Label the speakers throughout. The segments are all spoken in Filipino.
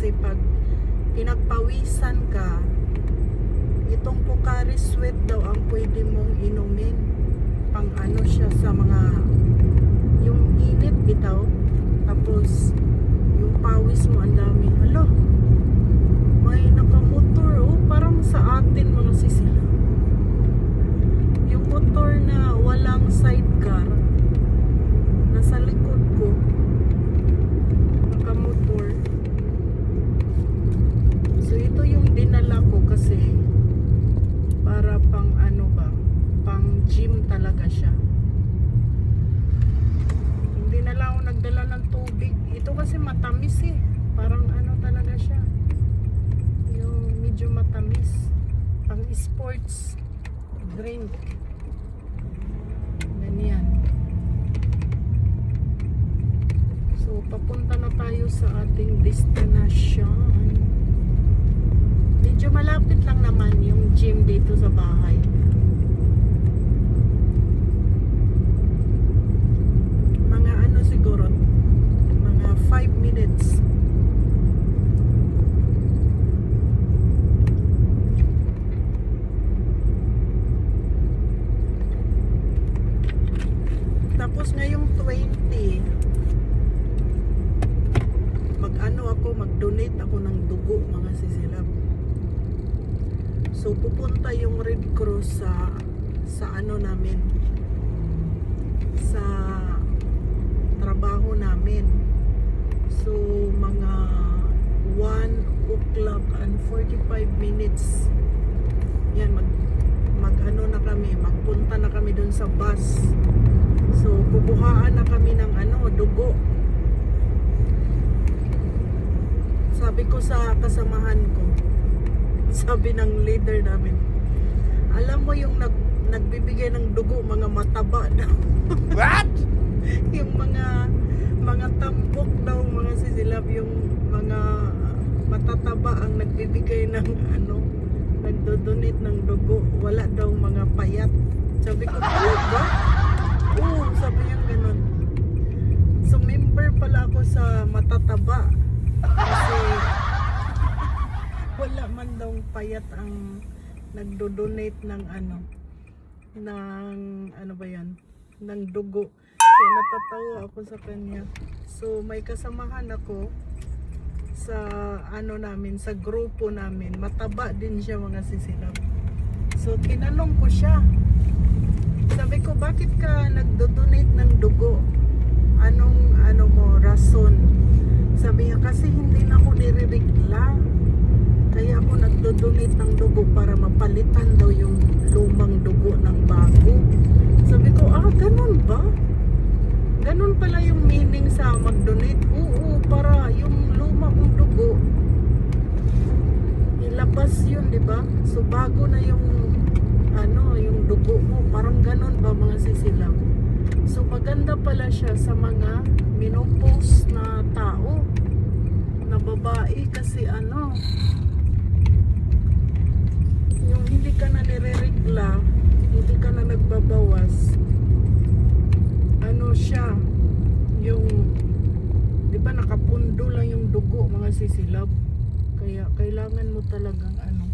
Speaker 1: kasi pag pinagpawisan ka, itong Pocari Sweat daw ang pwede mong inumin. Pang ano siya sa mga yung init bitaw, tapos yung pawis mo ang dami. Hala, may nakamotor, oh, parang sa atin mga sisila. Yung motor na walang sidecar nasa likod ko, nakamotor. So ito yung dinala ko kasi para pang ano ba, pang gym talaga siya. Hindi na lang ako nagdala ng tubig. Ito kasi matamis eh. Parang ano talaga siya, yung medyo matamis, pang sports drink. Ganyan. So papunta na tayo sa ating destination. Medyo malapit lang naman yung gym dito sa bahay. Mga ano siguro, mga 5 minutes. Tapos ngayong 20, mag-donate ako ng dugo mga sisilab. So pupunta yung Red Cross sa ano namin, sa trabaho namin. So mga 1 o'clock and 45 minutes yan, mag ano na kami, magpunta na kami dun sa bus. So kukuhaan na kami ng ano, dugo. Sabi ko sa kasamahan ko, sabi ng leader namin, alam mo yung nagbibigay ng dugo, mga mataba daw.
Speaker 2: What?
Speaker 1: Yung mga tampok daw mga sisilab, yung mga matataba ang nagbibigay ng ano, nagdodonate ng dugo. Wala daw mga payat. Sabi ko, ba? Oo, sabi niya ganun. So member pala ako sa matataba. Kasi wala man daw payat ang nagdo-donate ng ano ba yan, ng dugo. Kaya natatawa ako sa kanya. So may kasamahan ako sa ano namin, sa grupo namin. Mataba din siya mga sisilab. So tinanong ko siya, sabi ko, bakit ka nagdo-donate ng dugo? Anong ano mo, rason? Sabi niya, kasi hindi na ako nire-regla. Kaya ako nagdo-donate ng dugo para mapalitan daw yung lumang dugo ng bago. Sabi ko, ganun ba? Ganun pala yung meaning sa mag-donate? Oo, para yung luma mong dugo ilabas yun, di ba? So bago na yung ano, yung dugo mo. Parang ganun ba mga sisilang? So maganda pala siya sa mga menopause na tao, na babae, kasi ano, yung hindi ka na nire-regla, hindi ka na nagbabawas, ano siya, yung, di ba nakapundo lang yung dugo mga sisilab. Kaya kailangan mo talagang ano,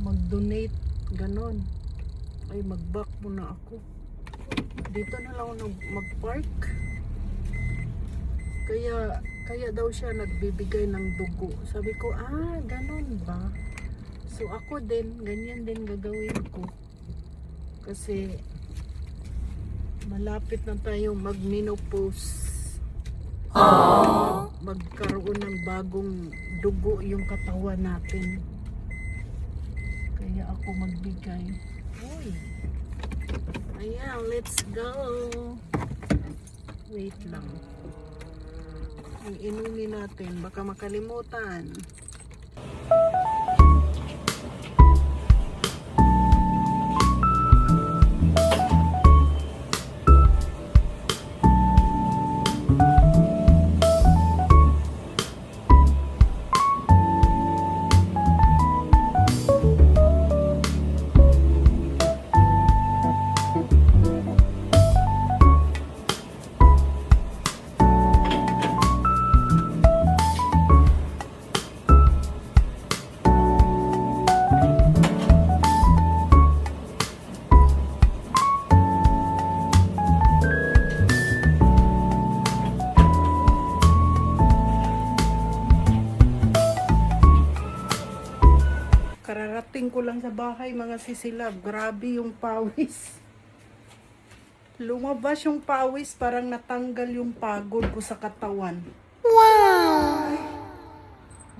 Speaker 1: mag-donate, ganon. Ay, mag-back muna ako. Dito na lang ako mag-park. Kaya daw siya nagbibigay ng dugo. Sabi ko, ganon ba? So ako din, ganyan din gagawin ko. Kasi malapit na tayo mag-menopause. Magkaroon ng bagong dugo yung katawan natin. Kaya ako magbigay. Uy. Ayan, let's go. Wait lang. Ang inumin natin, baka makalimutan. naman sa bahay mga sisilab. Grabe yung pawis. Lumabas yung pawis, parang natanggal yung pagod ko sa katawan. Wow!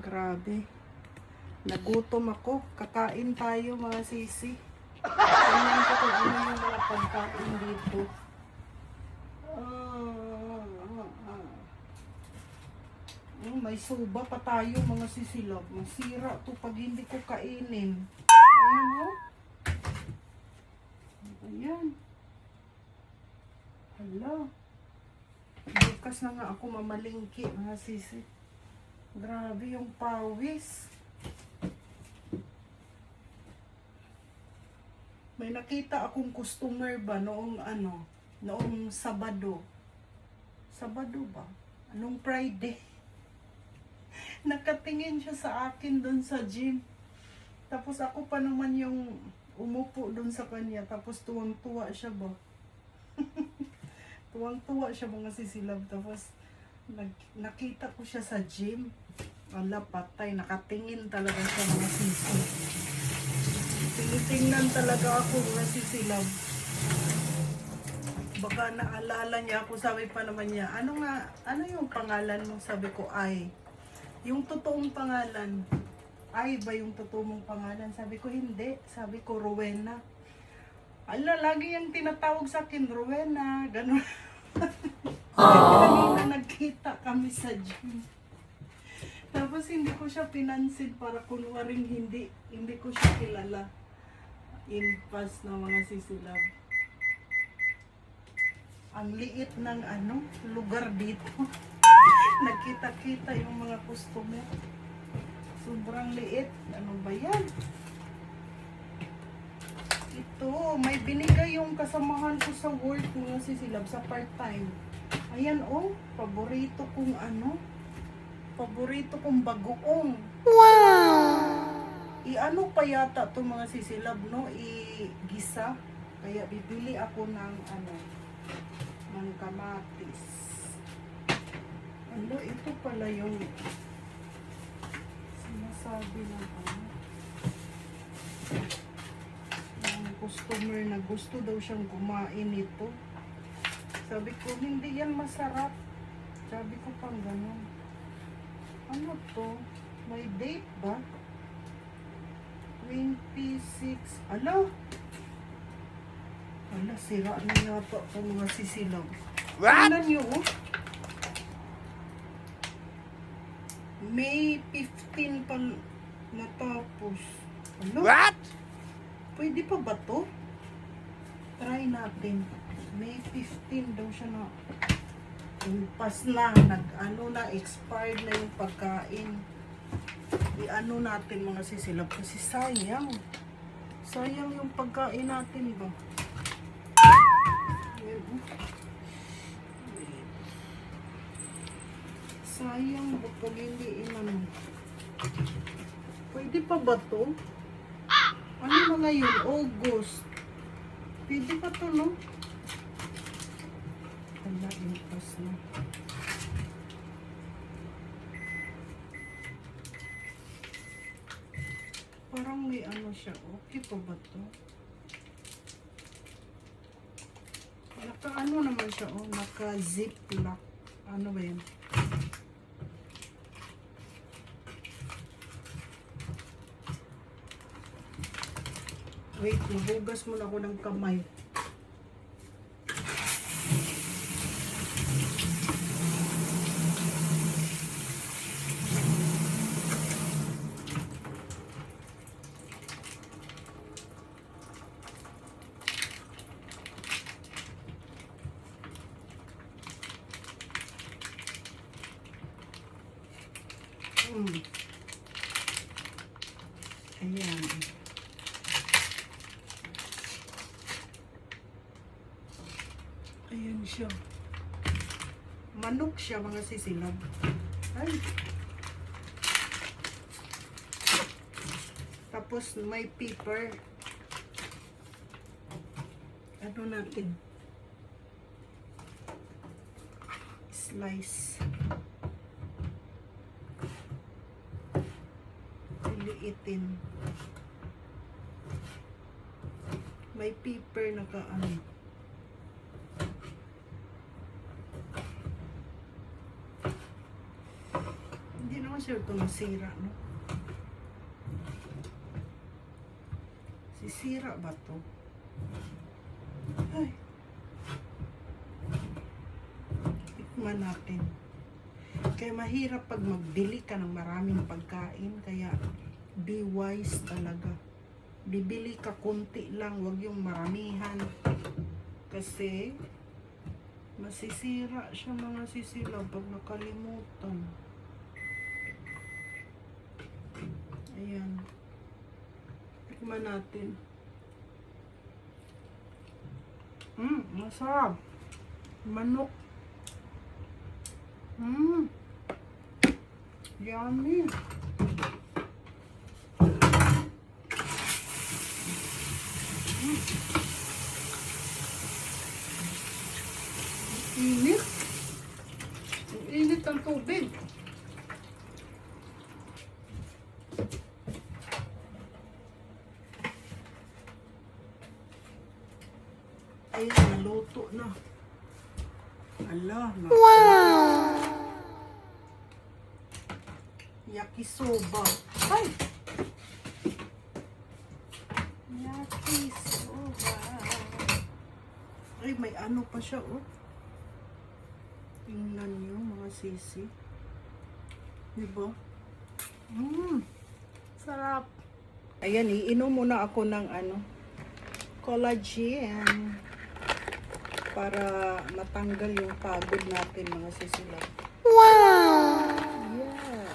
Speaker 1: Grabe. Nagutom ako. Kakain tayo mga sisi. Tingnan ko kung ano yung mga pagkain dito. May suba pa tayo mga sisilab. Masira to pag hindi ko kainin. Ayan o. Ayan. Hala. Bukas na nga ako mamalingki mga sisi. Grabe yung pawis. May nakita akong customer ba noong noong Sabado. Sabado ba? Anong Friday? Nakatingin siya sa akin doon sa gym. Tapos ako pa naman yung umupo doon sa kanya. Tapos tuwang-tuwa siya ba? Tuwang-tuwa siya mga sisilab. Tapos nakita ko siya sa gym. Ala, patay. Nakatingin talaga siya mga sisi. Tinitingnan talaga ako mga sisilab. Baka naalala niya ako. Sabi pa naman niya, ano yung pangalan mo? Sabi ko, ay. Yung totoong pangalan. Ay ba yung totoong mong pangalan? Sabi ko, hindi. Sabi ko, Rowena. Ala, lagi yung tinatawag sa akin, Rowena. Ganun. Kanina nagkita kami sa gym. Tapos hindi ko siya pinansin para kunwaring hindi ko siya kilala. Impas na mga sisilab. Ang liit ng lugar dito. Nagkita-kita yung mga customer. Sobrang liit. Ano ba yan? Ito, may binigay yung kasamahan ko sa work mga sisilab sa part-time. Ayan paborito kong paborito kong bagoong. Wow! I-ano pa yata to mga sisilab, no? I-gisa. Kaya bibili ako ng ng kamatis. Ito pala yung sinasabi ng ng customer na gusto daw siyang kumain nito. Sabi ko, hindi yan masarap. Sabi ko pang ganun. Ano to? May date ba? 26. Ala, sira na yata ang mga sisilab. Tingnan nyo, May 15 pa natapos. Ano? What? Pwede pa ba to? Try natin. May 15 daw siya na. Impas na. Expired na yung pagkain. I-ano natin mga sisilab. Kasi sayang. Sayang yung pagkain natin ba? Sayang, bakit hindi Pwede pa ba to? Ano na ngayon? August. Pwede pa to, no? Wala, impas na. Parang may siya. Okay pa ba to? Naka naman siya, naka-zip lock. Ano ba yun? Wait, mahugas muna ako ng kamay. Ayan. Ayan siya. Manok siya mga sisilab. Ay. Tapos may pepper. Ano natin? Slice. Liliitin. May paper na kaano. Hindi naman siya ito masira, no? Sisira ba to? Ay. Tikman natin. Kaya mahirap pag magbili ka ng maraming pagkain. Kaya be wise talaga. Bibili ka konti lang, wag yung maramihan. Kasi masisira siya mga sisilaw pag nakalimutan. Ayan. Tikman natin. Masarap. Manok. Yummy. Init. Init ang tubig. Ayan, naluto na. Ala, wow! Yakisoba. Ay! Yakisoba. Ay, may ano pa siya, oh. Tingnan nyo, mga sisi. Diba? Sarap. Ayan, iinom muna ako ng ano, collagen. Para matanggal yung pagod natin, mga sisilaw. Wow! Yeah.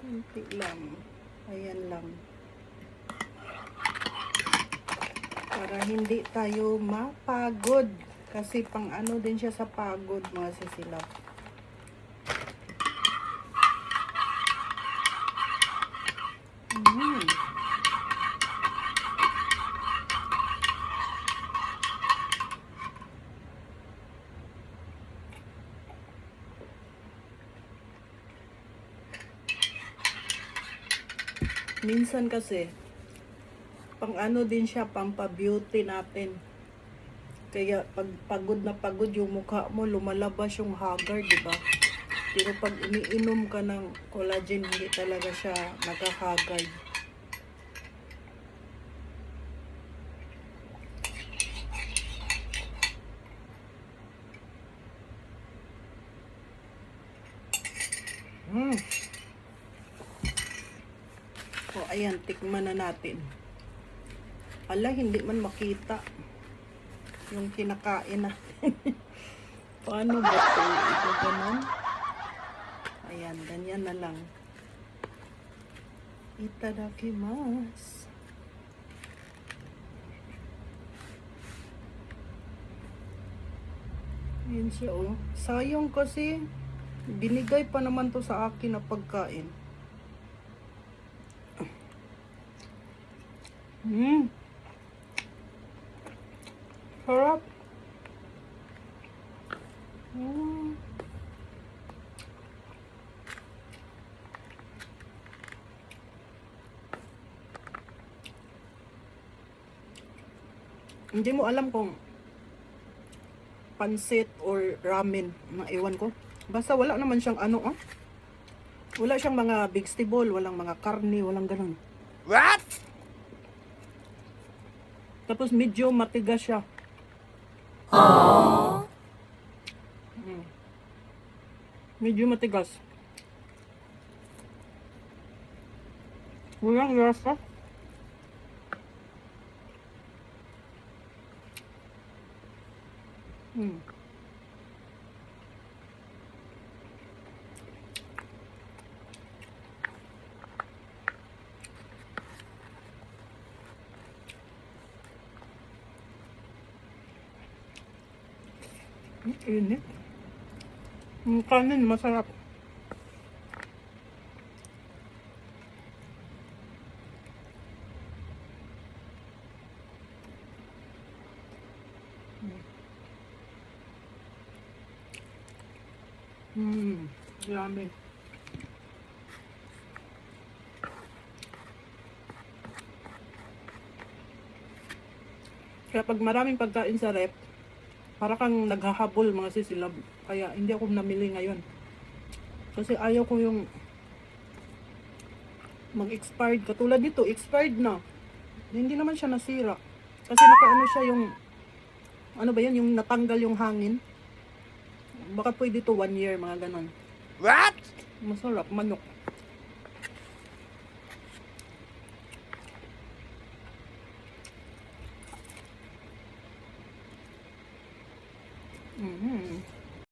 Speaker 1: Kunti lang. Ayan lang. Para hindi tayo mapagod. Kasi pang ano din siya sa pagod, mga sisilaw. Minsan kasi, pang ano din siya, pang pa-beauty natin. Kaya pag pagod na pagod yung mukha mo, lumalabas yung haggard, di ba? Pero pag iniinom ka ng collagen, hindi talaga siya nagka-haggard. O, ayan, tikman na natin. Ala, hindi man makita yung kinakain natin. Paano ba ito? Ito ganun? Ayan, ganyan na lang. Itadakimasu. Ayan siya, oh. Sayang kasi, binigay pa naman to sa akin na pagkain. Sarap. Hindi mo alam kung pansit or ramen, maiwan ko. Basta wala naman siyang ano, oh. Wala siyang mga vegetable, walang mga karne, walang ganun. What? Tapos medyo matigas siya. Aww. Medyo matigas. Walang lasa. Init. Yung kanin masarap. Yummy.
Speaker 2: Kaya pag maraming pagkain sa rep, para kang naghahabol mga sisilab. Kaya hindi ako namili ngayon. Kasi ayaw ko yung mag-expired. Katulad nito, expired na. Hindi naman siya nasira. Kasi nakaano siya yung, ano ba yan, yung natanggal yung hangin. Baka pwede to 1 year, mga ganon.
Speaker 3: What?
Speaker 2: Masarap, manok. Mhm.